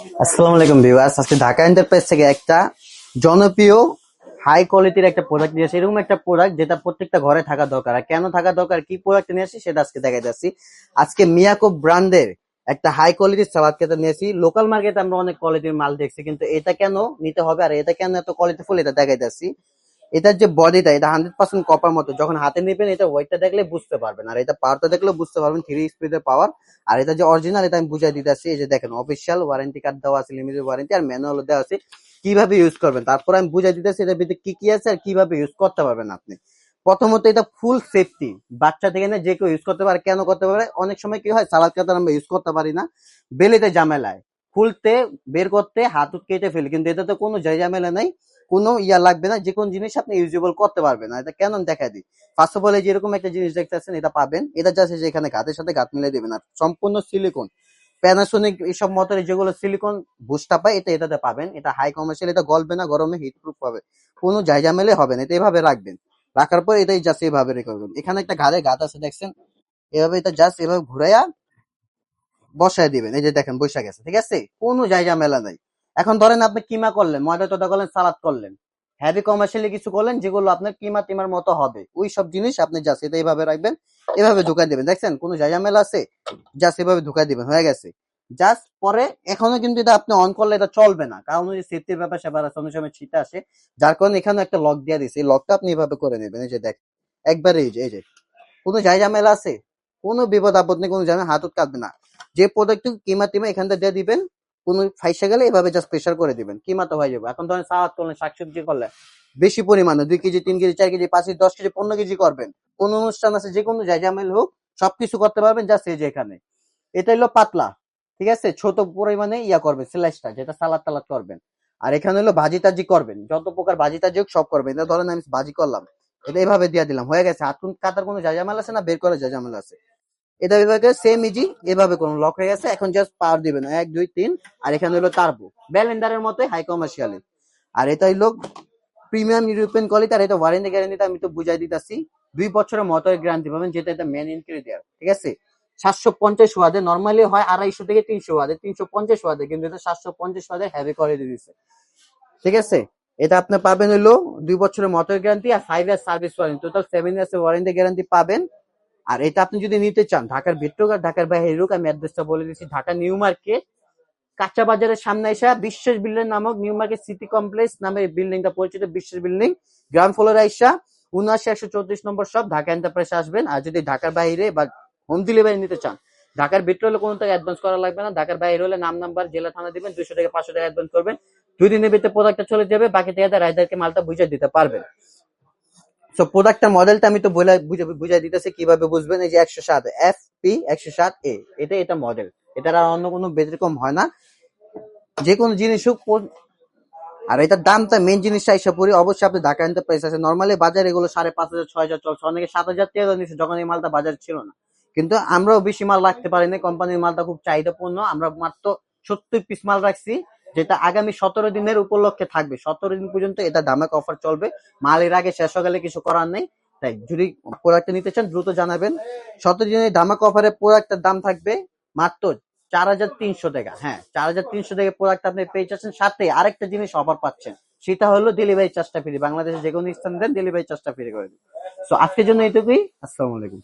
আসসালামু আলাইকুম ভিউয়ার্স, আজকে ঢাকা এন্টারপ্রাইজ থেকে একটা জনপ্রিয় হাই কোয়ালিটির একটা প্রোডাক্ট নিয়ে আসি। এরকম একটা প্রোডাক্ট যেটা প্রত্যেকটা ঘরে থাকা দরকার। আর কেন থাকা দরকার, কি প্রোডাক্ট নিয়ে আসি সেটা আজকে দেখাই যাচ্ছি। আজকে মিয়াকো ব্র্যান্ডের একটা হাই কোয়ালিটির সালাদ কেটে নিয়ে আসি। লোকাল মার্কেটে আমরা অনেক কোয়ালিটির মাল দেখছি, কিন্তু এটা কেন নিতে হবে আর এটা কেন এত কোয়ালিটিফুল এটা দেখাই যাচ্ছি। এটার যে বডিটা, এটা 100% কপার মতো। যখন হাতে নেবেন এটা ওয়েটটা দেখলে বুঝতে পারবেন, আর এটা পাওয়ারটা দেখলে বুঝতে পারবেন 3 স্পিডের পাওয়ার। আর এটা যে অরিজিনাল এটা আমি বুঝাই দিতেছি। এই যে দেখেন, অফিসিয়াল ওয়ারেন্টি কার্ড দেওয়া আছে, লিমিটেড ওয়ারেন্টি আর ম্যানুয়াল দেওয়া আছে কিভাবে ইউজ করবেন। তারপর আমি বুঝাই দিতেছি এটার ভিতরে কি কি আছে আর কিভাবে ইউজ করতে পারবেন আপনি। প্রথমত এটা ফুল সেফটি, বাচ্চা থেকে না যে কেউ ইউজ করতে পারে। কেন করতে পারে, অনেক সময় কি হয় সালাদ কাটার আমরা ইউজ করতে পারি না, বেলেতে ঝামেলায় খুলতে বের করতে হাত কেটে ফেলি, কিন্তু এটাতে কোনো ঝামেলা নাই, কোনো ইয়া লাগবে না, যে কোন জিনিস আপনি ইউজেবল করতে পারবেন। না এটা কেন দেখা দিই। ফার্স্ট অফ অল যেরকম একটা জিনিস দেখতেছেন এটা পাবেন, এটা জাস্ট যে এখানে গাতের সাথে গাত মিলে দিবেন। আর সম্পূর্ণ সিলিকন, প্যানাসোনিক এইসব মোটরে যেগুলো সিলিকন বুস্টটা পায় এটা এটাতে পাবেন। এটা হাই কমার্শিয়াল, এটা গলবে না, গরমে হিট প্রুফ হবে, কোনো ঝামেলা হবে না। এটা এভাবে রাখবেন, রাখার পর এটাই জাস্ট এভাবে রেখে দেবেন। এখানে একটা ঘাড়ে গাত আছে দেখছেন, এভাবে এটা জাস্ট এভাবে ঘুরাইয়া বসায় দিবেন। এই যে দেখেন বৈশা গেছে, ঠিক আছে, কোনো ঝামেলা নাই। এখন ধরেন আপনি কিমা করলেন, ময়দা টয়দা করলেন, সালাদ করলেন, হেভি কমার্শিয়ালি কিছু করলেন যেগুলো আপনার কিমা টিমার মতো হবে, ওই সব জিনিস আপনি জাস্ট এটা এইভাবে রাখবেন, এভাবে ঢুকাই দিবেন। দেখছেন কোনো ঝামেলা আছে, জাস্ট এভাবে ঢুকাই দিবেন, হয়ে গেছে। জাস্ট পরে এখনো কিন্তু এটা আপনি অন করলে এটা চলবে না, কারণ ওই সেফটির ব্যাপার স্যাপার আছে, অনেক সময় ছিটা আসে, যার কারণে এখানে একটা লক দিয়ে দিছে। এই লকটা আপনি এভাবে করে নেবেন। এই যে দেখ, একবারে এই যে কোনো ঝামেলা আছে, কোনো বিপদ আপদ নেই, কোনো ঝামেলা হাতত কাটবে না। যে প্রোডাক্ট কিমা টিমা এখানটা দিয়ে দিবেন, কোনো ফাইসা গেলে এভাবে জাস্ট প্রেসার করে দিবেন, কিমা তো হয়ে যাবে। এখন ধরেন সালাদ করলেন, শাকসবজি করলে বেশি পরিমাণে 2 KG 3 KG 4 KG 5 KG 10 KG 15 KG করবেন, কোন অনুষ্ঠান আছে, যে কোনো ঝামেলা হোক সবকিছু করতে পারবেন জাস্ট এই যে এখানে। এটা হলো পাতলা, ঠিক আছে, ছোট পরিমাণে ইয়া করবেন স্লাইসটা, যেটা সালাদ টালাদ করবেন। আর এখানে হলো ভাজি টাজি করবেন, যত প্রকার ভাজি টাজি হোক সব করবেন। এটা ধরেন আমি ভাজি করলাম, এটা এভাবে দিয়ে দিলাম, হয়ে গেছে। হাত কাটার কোনো ঝামেলা আছে না, বের করার ঝামেলা আছে। এটা এভাবে সেম ইজি, এভাবে কোন লক হয়ে গেছে। এখন জাস্ট পাওয়ার দিবেন 1 2 3। আর এখানে হলো টার্বো, ব্যালেন্ডারের মতো হাই কমার্শিয়ালি। আর এটা হলো প্রিমিয়াম ইউরোপিয়ান কোয়ালিটি। আর এটা ওয়ারেন্টি গ্যারান্টিটা আমি তো বুঝাই দিতেছি, 2 বছরের মোটর গ্যারান্টি পাবেন, যেটা এটা মেন ইনগ্রেডিয়েন্ট, ঠিক আছে। 750 ওয়াটে, নর্মালি হয় 250 থেকে 300 ওয়াটে, 350 ওয়াটে, কিন্তু এটা 750 ওয়াটে হেভি করে দিয়েছে, ঠিক আছে। এটা আপনি পাবেন হলো 2 বছরের মোটর গ্যারান্টি আর 5 year service warranty, total 7 years warranty guarantee পাবেন। আর এটা আপনি যদি নিতে চান ঢাকার ভিতর আর ঢাকার বাইরে হোক, আমি অ্যাড্রেসটা বলে দিচ্ছি। ঢাকা নিউ মার্কেট কাঁচা বাজারের সামনে এসে বিশ্বাস বিল্ডিং নামক নিউ মার্কেট সিটি কমপ্লেক্স নামে বিল্ডিংটা পরিচিত, বিশ্বাস বিল্ডিং গ্রাউন্ড ফ্লোরে আইসা 79 134 নম্বর সব ঢাকা এন্টারপ্রাইজ আসবেন। আর যদি ঢাকার বাইরে বা হোম ডেলিভারি নিতে চান, ঢাকার ভিতরে হলে কোনো টাকা অ্যাডভান্স করা লাগবে না, ঢাকার বাইরে হলে নাম নাম্বার জেলা থানা দিবেন, 200 থেকে 500 টাকা অ্যাডভান্স করবেন, 2 দিনের ভিতরে প্রোডাক্টটা চলে যাবে, বাকি টাকাটা রাইডারকে মালটা বুঝে দিতে পারবেন। সো প্রোডাক্টটা মডেলটা আমি তো বুঝাই দিতেছি কিভাবে বুঝবেন। এই যে 107 FP 107A, এটা মডেল, এটার আর অন্য কোনো ব্যতিক্রম হয় না, যে কোনো জিনিস হোক। আর এটার দামটা মেন জিনিসটা এসে পড়ি, অবশ্যই আপনি ঢাকা এন্টারপ্রাইজ আছে, নর্মালি বাজারে এগুলো 5,500 6,000 চলছে, অনেকে 7,000 টাকা নিচ্ছে যখন এই মালটা বাজারে ছিল না। কিন্তু আমরাও বেশি মাল রাখতে পারিনি, কোম্পানির মালটা খুব চাহিদাপূর্ণ, আমরা মাত্র 70 পিস মাল রাখছি, যেটা আগামী 17 দিনের উপলক্ষে থাকবে। 17 দিন পর্যন্ত এটা ধামাকা অফার চলবে, মাল এর আগে শেষ হয়ে গেলে কিছু করার নেই। তাই যদি প্রোডাক্টটা নিতে চান দ্রুত জানাবেন। 17 দিনের ধামাকা অফারে প্রোডাক্টের দাম থাকবে মাত্র 4,300 টাকা। হ্যাঁ, 4,300 টাকা প্রোডাক্ট আপনি পেয়ে যাচ্ছেন, সাথে আরেকটা জিনিস অফার পাচ্ছেন, সেটা হলো ডেলিভারি চার্জটা ফ্রি। বাংলাদেশের যে কোনো স্থান দেন, ডেলিভারি চার্জটা ফ্রি করে দিন। সো আজকের জন্য এইটুকুই। আসসালামু আলাইকুম।